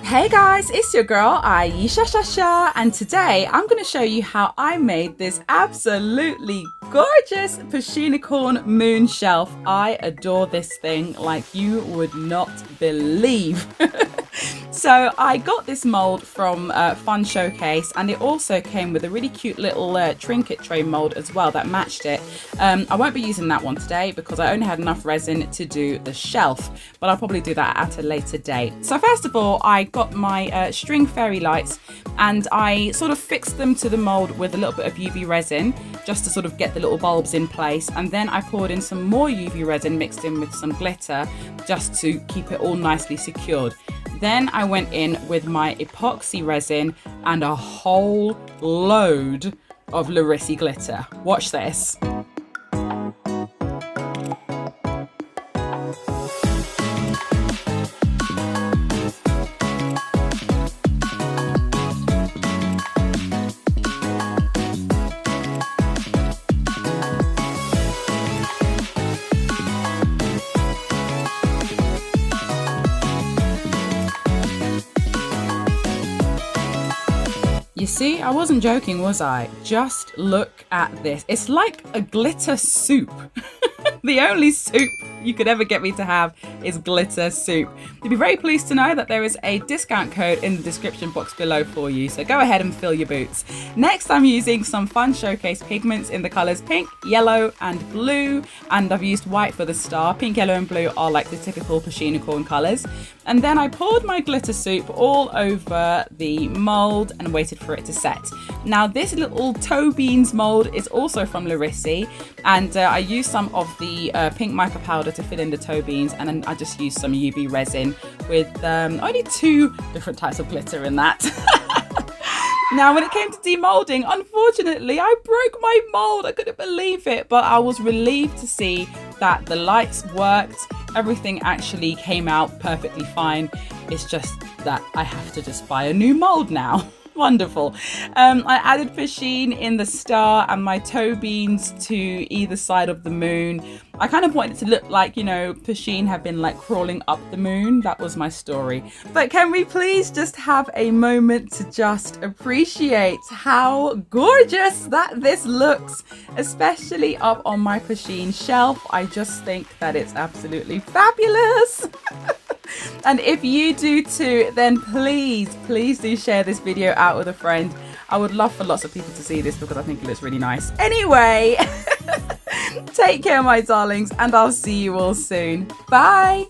Hey guys, it's your girl Ayesha, and today I'm going to show you how I made this absolutely gorgeous Pusheenicorn moon shelf. I adore this thing like you would not believe. So I got this mold from Fun Showcase, and it also came with a really cute little trinket tray mold as well that matched it. I won't be using that one today because I only had enough resin to do the shelf, but I'll probably do that at a later date. So first of all, I got my string fairy lights and I sort of fixed them to the mold with a little bit of UV resin just to sort of get the little bulbs in place, and then I poured in some more UV resin mixed in with some glitter just to keep it all nicely secured. Then I went in with my epoxy resin and a whole load of Resin glitter. Watch this. You see, I wasn't joking, was I? Just look at this. It's like a glitter soup. The only soup you could ever get me to have is glitter soup. You'll be very pleased to know that there is a discount code in the description box below for you, so go ahead and fill your boots. Next, I'm using some Fun Showcase pigments in the colours pink, yellow and blue, and I've used white for the star. Pink, yellow and blue are like the typical Pusheenicorn colours. And then I poured my glitter soup all over the mould and waited for it to set. Now this little toe beans mould is also from Resin, and I used some of the pink mica powder to fill in the toe beans, and then I just used some UV resin with only 2 different types of glitter in that. Now when it came to demolding, unfortunately I broke my mold. I couldn't believe it, but I was relieved to see that the lights worked. Everything actually came out perfectly fine. It's just that I have to just buy a new mold now. Wonderful. I added Pusheen in the star and my toe beans to either side of the moon. I kind of wanted it to look like, you know, Pusheen have been like crawling up the moon. That was my story. But can we please just have a moment to just appreciate how gorgeous that this looks, especially up on my Pusheen shelf. I just think that it's absolutely fabulous. And if you do too, then please do share this video out with a friend. I would love for lots of people to see this because I think it looks really nice. Anyway, take care my darlings, and I'll see you all soon. Bye.